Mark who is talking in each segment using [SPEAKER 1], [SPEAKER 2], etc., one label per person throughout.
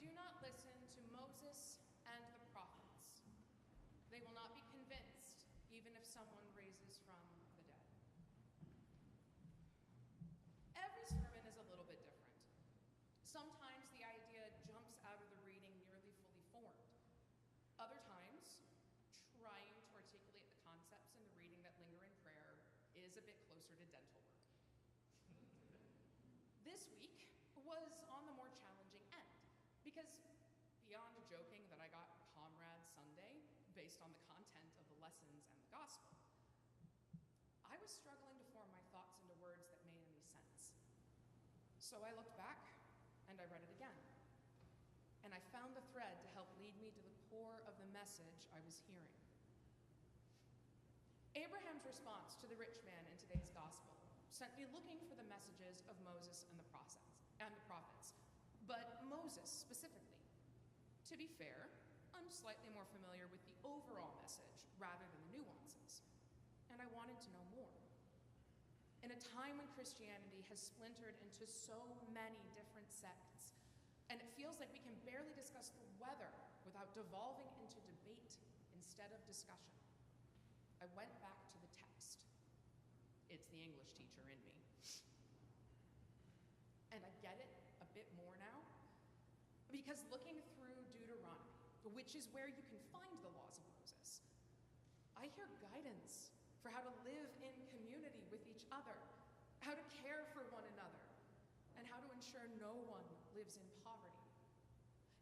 [SPEAKER 1] do not listen to Moses and the prophets. They will not be convinced, even if someone raises from the dead. Every sermon is a little bit different. Sometimes the idea jumps out of the reading nearly fully formed. Other times, trying to articulate the concepts in the reading that linger in prayer is a bit closer to dental work. This week was on the more challenging end, because beyond joking that I got Comrade Sunday based on the content of the lessons and the gospel, I was struggling to form my thoughts into words that made any sense. So I looked back and I read it again. And I found the thread to help lead me to the core of the message I was hearing. Abraham's response to the rich man in today's gospel sent me looking for the messages of Moses and the prophets, but Moses specifically. To be fair, I'm slightly more familiar with the overall message rather than the nuances, and I wanted to know more. In a time when Christianity has splintered into so many different sects, and it feels like we can barely discuss the weather without devolving into debate instead of discussion, I went back to the text. It's the English teacher in me. And I get it a bit more now, because looking through Deuteronomy, which is where you can find the laws of Moses, I hear guidance for how to live in community with each other, how to care for one another, and how to ensure no one lives in poverty.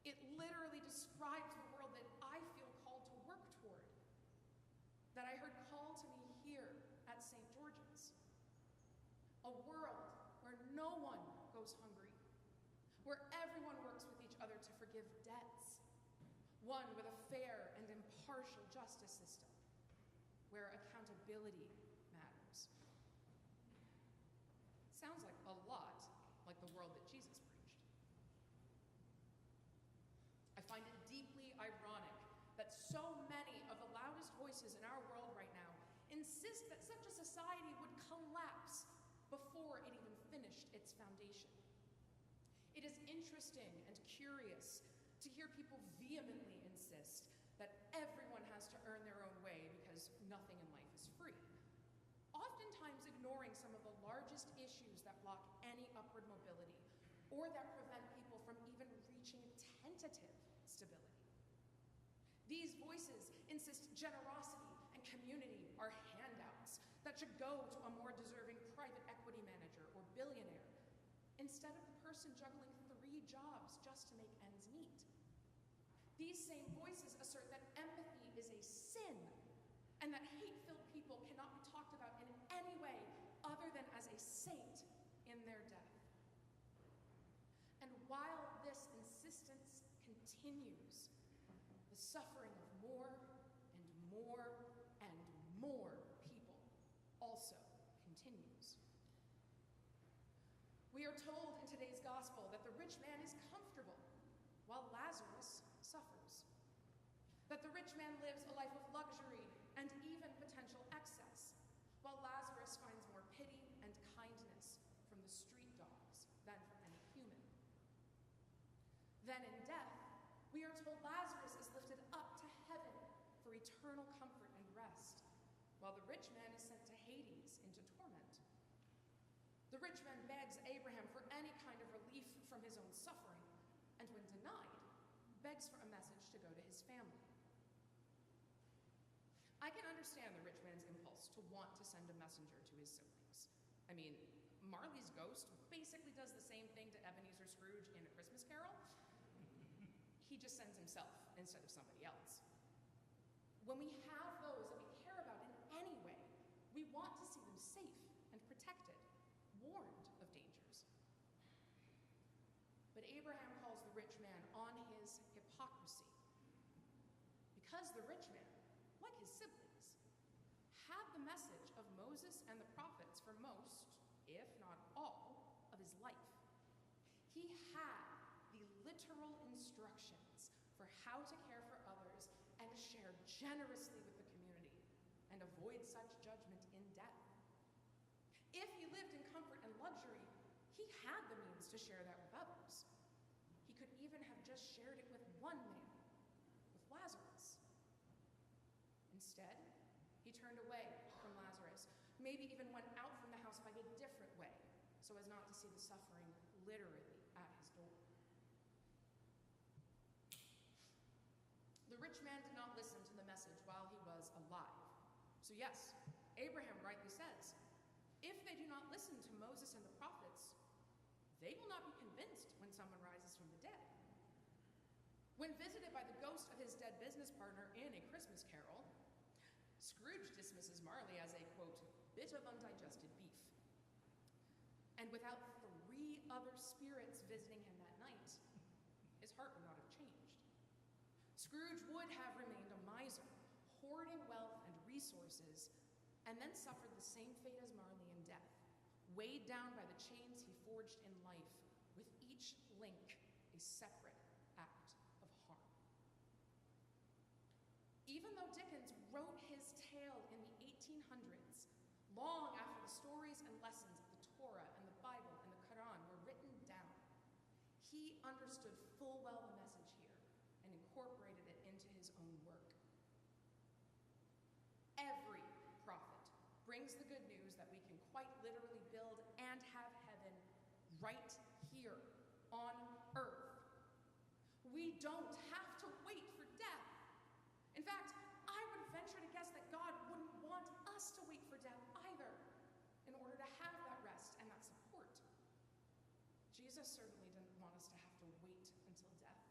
[SPEAKER 1] It literally describes the world that I feel called to work toward, that I heard called to me here at St. George's. A world where no one goes hungry, where everyone works with each other to forgive debts, one with a fair and impartial justice system, where accountability matters. Sounds like a lot like the world that Jesus preached. I find it deeply ironic that so many of the loudest voices in our world right now insist that such a society would collapse before it even finished its foundation. It is interesting and curious to hear people vehemently insist that everyone has to earn their own way because nothing in life is free, oftentimes ignoring some of the largest issues that block any upward mobility or that prevent people from even reaching tentative stability. These voices insist generosity and community are handouts that should go to a more deserving private equity manager or billionaire, instead of the person juggling 3 jobs just to make ends meet. These same voices assert that empathy is a sin, and that hate-filled people cannot be talked about in any way other than as a saint in their death. And while this insistence continues, the suffering of more and more and more people also continues. We are told in today's gospel that the rich man is comfortable while Lazarus suffers. That the rich man lives a life of luxury and even potential excess, while Lazarus finds more pity and kindness from the street dogs than from any human. Then in death, we are told Lazarus is lifted up to heaven for eternal comfort and rest, while the rich man is sent to Hades into torment. The rich man begs Abraham for any kind of relief from his own suffering, and when denied, begs for a message to go to his family. I can understand the rich man's impulse to want to send a messenger to his siblings. I mean, Marley's ghost basically does the same thing to Ebenezer Scrooge in A Christmas Carol. He just sends himself instead of somebody else. When we have those that we care about in any way, we want to see them safe and protected, warned of dangers. But Abraham calls the rich man on his hypocrisy, because the rich man, like his siblings, had the message of Moses and the prophets for most, if not all, of his life. He had the literal instructions for how to care for others and share generously with the community and avoid such judgment in death. If he lived in comfort and luxury, he had the means to share that with others. He could even have just shared it with one man, with Lazarus. Instead, he turned away from Lazarus, maybe even went out from the house by a different way, so as not to see the suffering literally at his door. The rich man did not listen to the message while he was alive. So yes, Abraham rightly says, if they do not listen to Moses and the prophets, they will not be convinced when someone rises from the dead. When visited by the ghost of his dead business partner in A Christmas Carol, Scrooge dismisses Marley as a, quote, bit of undigested beef. And without 3 other spirits visiting him that night, his heart would not have changed. Scrooge would have remained a miser, hoarding wealth and resources, and then suffered the same fate as Marley in death, weighed down by the chains he forged in life, with each link a separate act of harm. Even though Dickens wrote his tale in the 1800s, long after the stories and lessons of the Torah and the Bible and the Quran were written down, he understood full well the message here and incorporated it into his own work. Every prophet brings the good news that we can quite literally build and have heaven right here on earth. We don't have to wait for death. In fact, I would venture to guess that God wouldn't want us to wait for death either in order to have that rest and that support. Jesus certainly didn't want us to have to wait until death.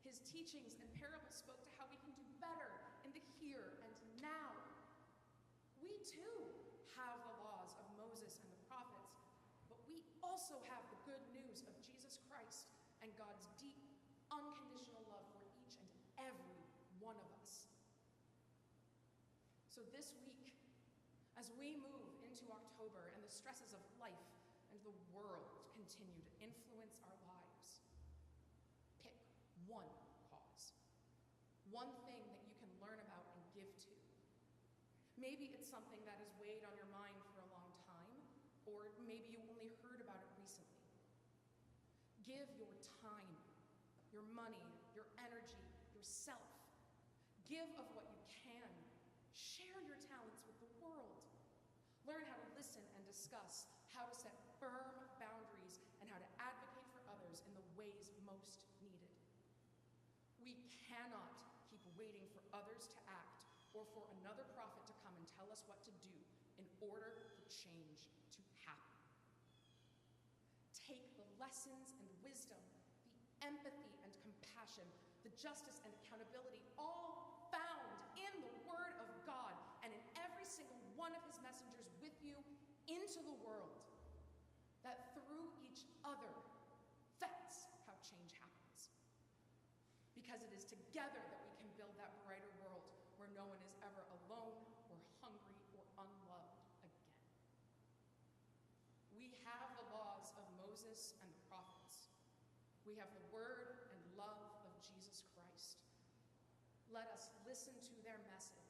[SPEAKER 1] His teachings and parables spoke to how we can do better in the here and now. We too have the laws of Moses and the prophets, but we also have the good news of Jesus Christ and God's deep, unconditional love for each and every one of us. So this week, as we move into October and the stresses of life and the world continue to influence our lives, pick one cause, one thing that you can learn about and give to. Maybe it's something that has weighed on your mind for a long time, or maybe you only heard about it recently. Give your time, your money, your energy, yourself. Give of what you can. Share your talents with the world. Learn how to listen and discuss, how to set firm boundaries, and how to advocate for others in the ways most needed. We cannot keep waiting for others to act or for another prophet to come and tell us what to do in order for change to happen. Take the lessons and wisdom, the empathy and compassion, the justice and accountability, all found in the Word of God and in every single one of His messengers with you into the world, that through each other, that's how change happens. Because it is together that we can build that brighter world where no one is ever alone or hungry or unloved again. We have the laws of Moses and the prophets. We have the word and love of Jesus Christ. Let us listen to their message